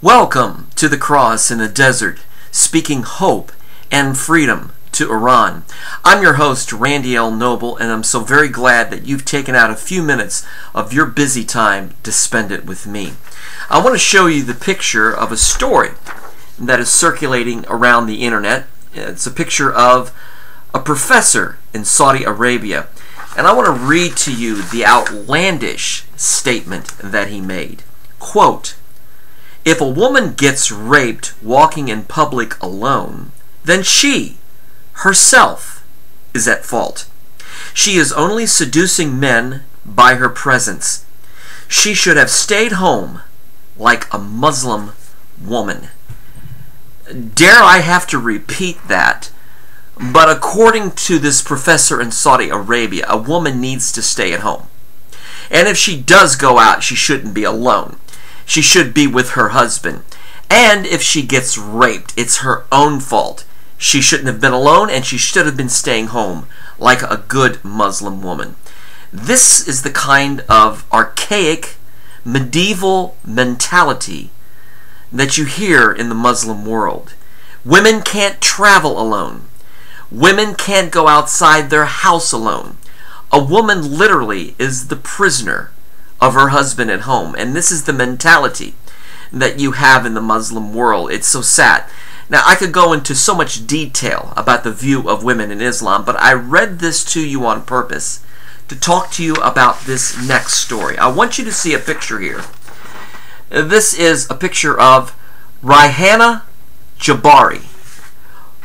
Welcome to the cross in the desert, speaking hope and freedom to Iran. I'm your host, Randy L. Noble, and I'm so very glad that you've taken out a few minutes of your busy time to spend it with me. I want to show you the picture of a story that is circulating around the internet. It's a picture of a professor in Saudi Arabia, and I want to read to you the outlandish statement that he made. Quote, "If a woman gets raped walking in public alone, then she, herself, is at fault. She is only seducing men by her presence. She should have stayed home like a Muslim woman." Dare I have to repeat that? But according to this professor in Saudi Arabia, a woman needs to stay at home. And if she does go out, she shouldn't be alone. She should be with her husband. And if she gets raped, it's her own fault. She shouldn't have been alone, and she should have been staying home like a good Muslim woman. This is the kind of archaic, medieval mentality that you hear in the Muslim world. Women can't travel alone. Women can't go outside their house alone. A woman literally is the prisoner of her husband at home. And this is the mentality that you have in the Muslim world. It's so sad. Now, I could go into so much detail about the view of women in Islam, but I read this to you on purpose to talk to you about this next story. I want you to see a picture here. This is a picture of Rayhaneh Jabari.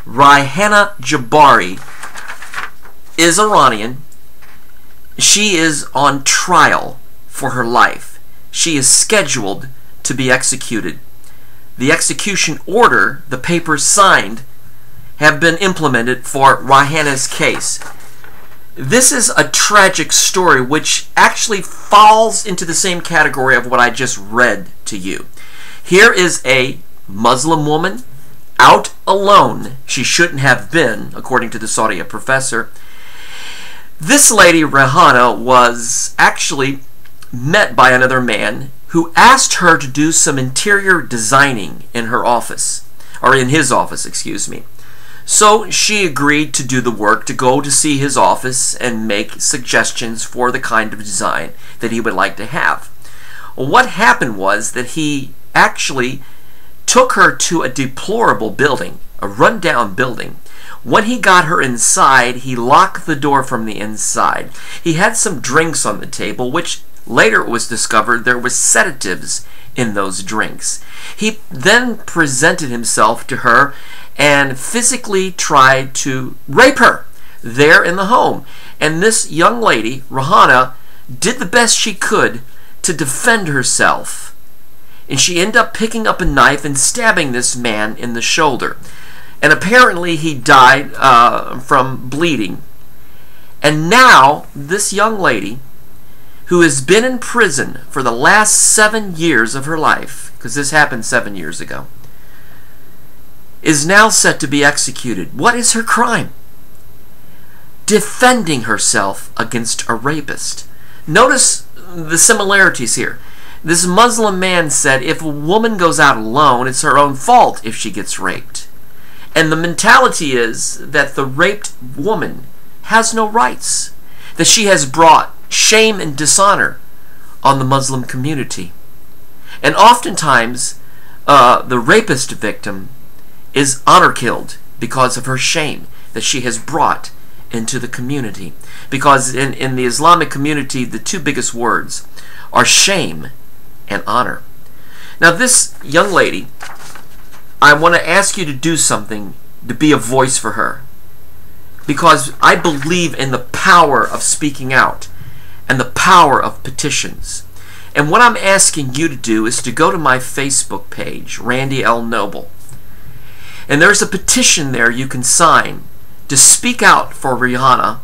Rayhaneh Jabari is Iranian. She is on trial for her life. She is scheduled to be executed. The execution order, the papers signed, have been implemented for Rayhaneh's case. This is a tragic story which actually falls into the same category of what I just read to you. Here is a Muslim woman out alone. She shouldn't have been, according to the Saudi professor. This lady, Rayhaneh, was actually met by another man who asked her to do some interior designing in her office, or in his office, excuse me. So she agreed to do the work, to go to see his office and make suggestions for the kind of design that he would like to have. What happened was that he actually took her to a deplorable building, a rundown building. When he got her inside, he locked the door from the inside. He had some drinks on the table, which later it was discovered there were sedatives in those drinks. He then presented himself to her and physically tried to rape her there in the home. And this young lady, Rayhaneh, did the best she could to defend herself. And she ended up picking up a knife and stabbing this man in the shoulder. And apparently he died from bleeding. And now this young lady, who has been in prison for the last 7 years of her life, because this happened 7 years ago, is now set to be executed. What is her crime? Defending herself against a rapist. Notice the similarities here. This Muslim man said if a woman goes out alone, it's her own fault if she gets raped. And the mentality is that the raped woman has no rights, that she has brought shame and dishonor on the Muslim community. And oftentimes, the rapist victim is honor killed because of her shame that she has brought into the community. Because in the Islamic community, the two biggest words are shame and honor. Now, this young lady, I want to ask you to do something to be a voice for her, because I believe in the power of speaking out and the power of petitions. And what I'm asking you to do is to go to my Facebook page, Randy L. Noble. And there's a petition there you can sign to speak out for Rayhaneh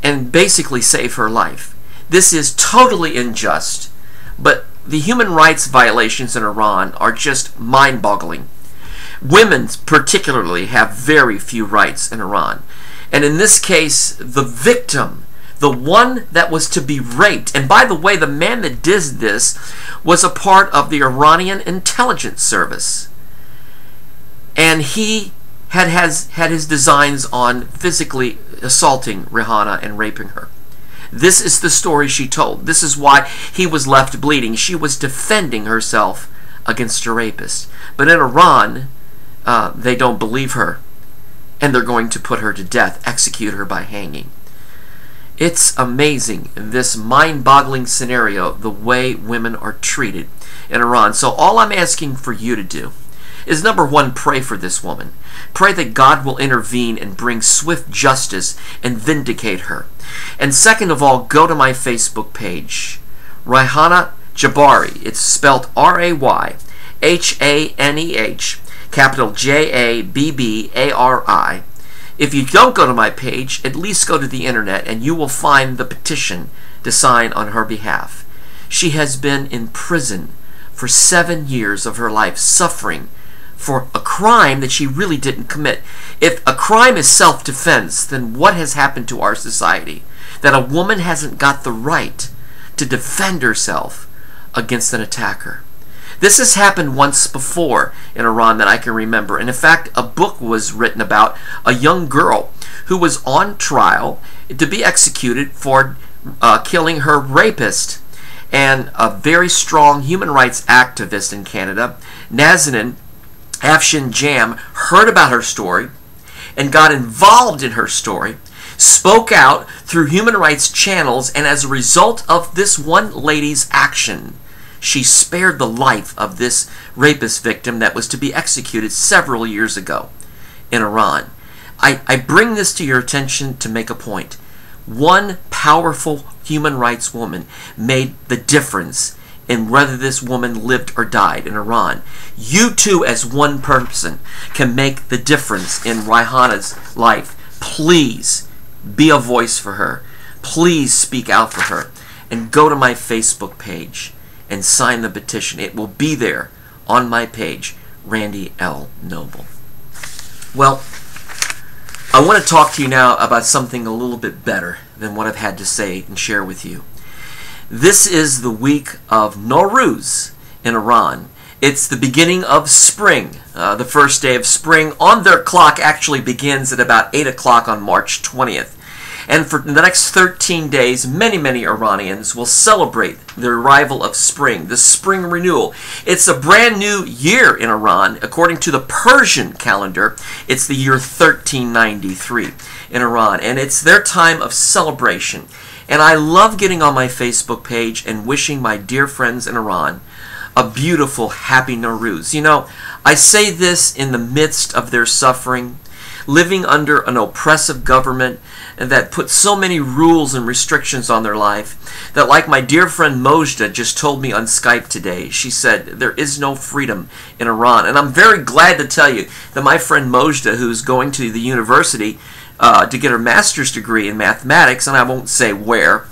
and basically save her life. This is totally unjust, but the human rights violations in Iran are just mind-boggling. Women particularly have very few rights in Iran. And in this case, the victim, the one that was to be raped. And by the way, the man that did this was a part of the Iranian intelligence service. And he had his designs on physically assaulting Rayhaneh and raping her. This is the story she told. This is why he was left bleeding. She was defending herself against a rapist. But in Iran, they don't believe her. And they're going to put her to death, execute her by hanging. It's amazing, this mind-boggling scenario, the way women are treated in Iran. So all I'm asking for you to do is, number one, pray for this woman. Pray that God will intervene and bring swift justice and vindicate her. And second of all, go to my Facebook page, Rayhaneh Jabari. It's spelled Rayhaneh, capital Jabbari. If you don't go to my page, at least go to the internet and you will find the petition to sign on her behalf. She has been in prison for 7 years of her life, suffering for a crime that she really didn't commit. If a crime is self-defense, then what has happened to our society? That a woman hasn't got the right to defend herself against an attacker. This has happened once before in Iran that I can remember. And in fact, a book was written about a young girl who was on trial to be executed for killing her rapist. And a very strong human rights activist in Canada, Nazanin Afshin Jam, heard about her story and got involved in her story, spoke out through human rights channels, and as a result of this one lady's action, she spared the life of this rapist victim that was to be executed several years ago in Iran. I bring this to your attention to make a point. One powerful human rights woman made the difference in whether this woman lived or died in Iran. You too, as one person, can make the difference in Rayhaneh's life. Please be a voice for her. Please speak out for her. And go to my Facebook page and sign the petition. It will be there on my page, Randy L. Noble. Well, I want to talk to you now about something a little bit better than what I've had to say and share with you. This is the week of Nowruz in Iran. It's the beginning of spring. The first day of spring on their clock actually begins at about 8 o'clock on March 20th. And for the next 13 days, many Iranians will celebrate the arrival of spring, the spring renewal. It's a brand new year in Iran. According to the Persian calendar, it's the year 1393 in Iran. And it's their time of celebration. And I love getting on my Facebook page and wishing my dear friends in Iran a beautiful, happy Nowruz. You know, I say this in the midst of their suffering, living under an oppressive government that puts so many rules and restrictions on their life, that like my dear friend Mojda just told me on Skype today, she said there is no freedom in Iran. And I'm very glad to tell you that my friend Mojda, who's going to the university to get her master's degree in mathematics, and I won't say where,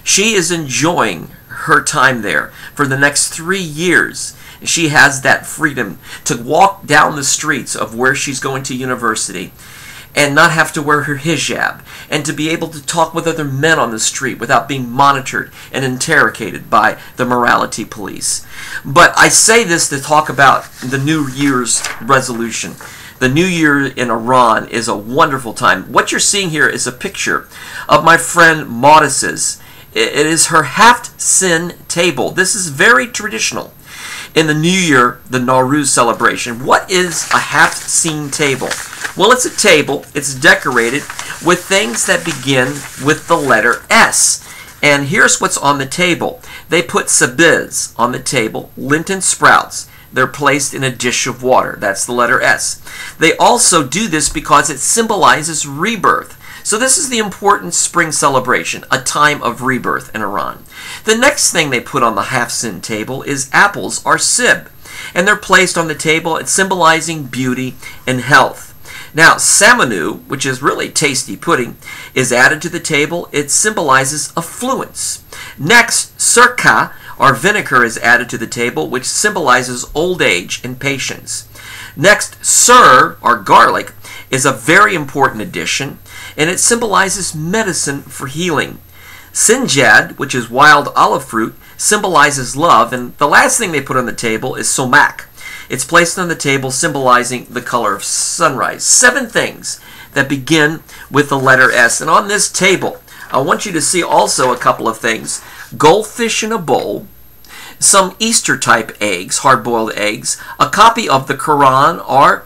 she is enjoying her time there for the next 3 years. She has that freedom to walk down the streets of where she's going to university and not have to wear her hijab, and to be able to talk with other men on the street without being monitored and interrogated by the morality police. But I say this to talk about the New Year's resolution. The New Year in Iran is a wonderful time. What you're seeing here is a picture of my friend Maudis's. It is her half-sin table. This is very traditional in the New Year, the Nowruz celebration. What is a half-sin table? Well, it's a table. It's decorated with things that begin with the letter S. And here's what's on the table. They put sabiz on the table, Linton sprouts. They're placed in a dish of water. That's the letter S. They also do this because it symbolizes rebirth. So this is the important spring celebration, a time of rebirth in Iran. The next thing they put on the half-sin table is apples, or sib. And they're placed on the table, it's symbolizing beauty and health. Now, samanu, which is really tasty pudding, is added to the table. It symbolizes affluence. Next, sirka, or vinegar, is added to the table, which symbolizes old age and patience. Next, sir, or garlic, is a very important addition, and it symbolizes medicine for healing. Sinjad, which is wild olive fruit, symbolizes love. And the last thing they put on the table is sumac. It's placed on the table symbolizing the color of sunrise. 7 things that begin with the letter S. And on this table, I want you to see also a couple of things. Goldfish in a bowl, some Easter-type eggs, hard-boiled eggs, a copy of the Quran, or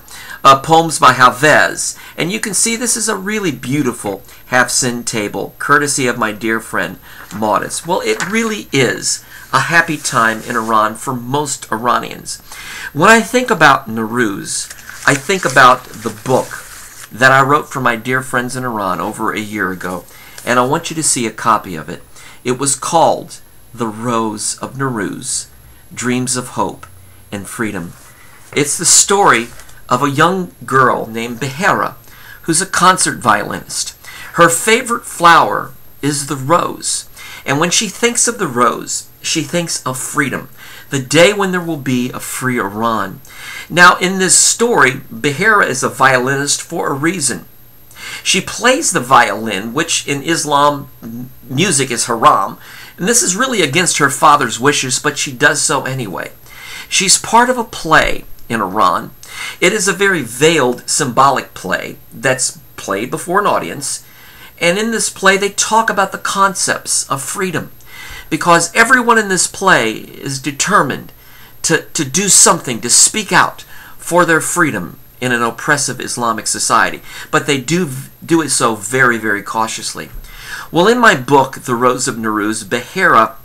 poems by Hafez. And you can see this is a really beautiful half-sin table, courtesy of my dear friend Modest. Well, it really is a happy time in Iran for most Iranians. When I think about Nowruz, I think about the book that I wrote for my dear friends in Iran over a year ago, and I want you to see a copy of it. It was called The Rose of Nowruz, Dreams of Hope and Freedom. It's the story of a young girl named Behera, who's a concert violinist. Her favorite flower is the rose, and when she thinks of the rose, she thinks of freedom, the day when there will be a free Iran. Now, in this story, Behera is a violinist for a reason. She plays the violin, which in Islam music is haram, and this is really against her father's wishes, but she does so anyway. She's part of a play in Iran. It is a very veiled, symbolic play that's played before an audience, and in this play they talk about the concepts of freedom, because everyone in this play is determined to do something, to speak out for their freedom in an oppressive Islamic society. But they do it so very, very cautiously. Well, in my book, The Rose of Nowruz, Behera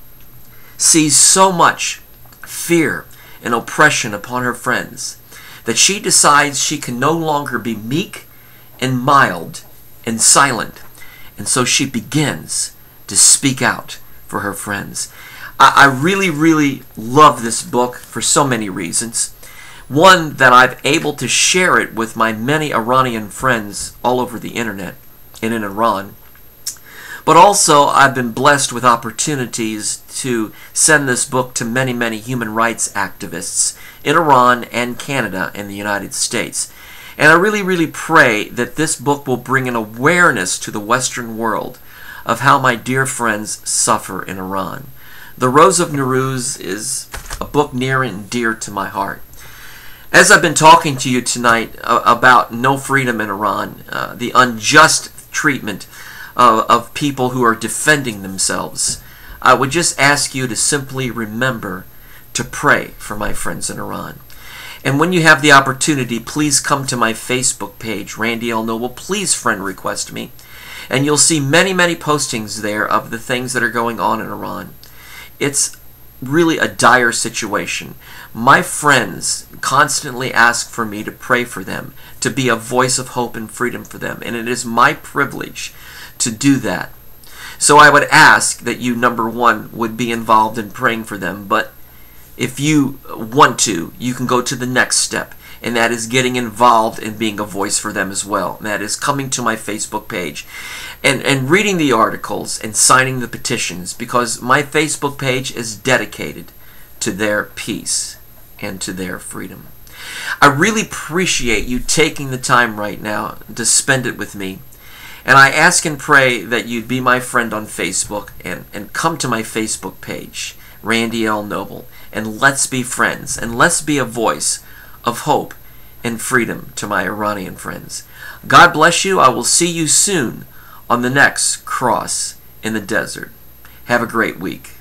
sees so much fear and oppression upon her friends that she decides she can no longer be meek and mild and silent. And so she begins to speak out for her friends. I really, really love this book for so many reasons. One, that I'm able to share it with my many Iranian friends all over the internet and in Iran. But also, I've been blessed with opportunities to send this book to many, many human rights activists in Iran and Canada and the United States. And I really, really pray that this book will bring an awareness to the Western world of how my dear friends suffer in Iran. The Rose of Nowruz is a book near and dear to my heart. As I've been talking to you tonight about no freedom in Iran, the unjust treatment of people who are defending themselves, I would just ask you to simply remember to pray for my friends in Iran. And when you have the opportunity, please come to my Facebook page, Randy L. Noble. Please friend request me. And you'll see many, many postings there of the things that are going on in Iran. It's really a dire situation. My friends constantly ask for me to pray for them, to be a voice of hope and freedom for them. And it is my privilege to do that. So I would ask that you, number one, would be involved in praying for them. But if you want to, you can go to the next step, and that is getting involved in being a voice for them as well. And that is coming to my Facebook page and reading the articles and signing the petitions, because my Facebook page is dedicated to their peace and to their freedom. I really appreciate you taking the time right now to spend it with me. And I ask and pray that you'd be my friend on Facebook and come to my Facebook page, Randy L. Noble, and let's be friends, and let's be a voice of hope and freedom to my Iranian friends. God bless you. I will see you soon on the next Cross in the Desert. Have a great week.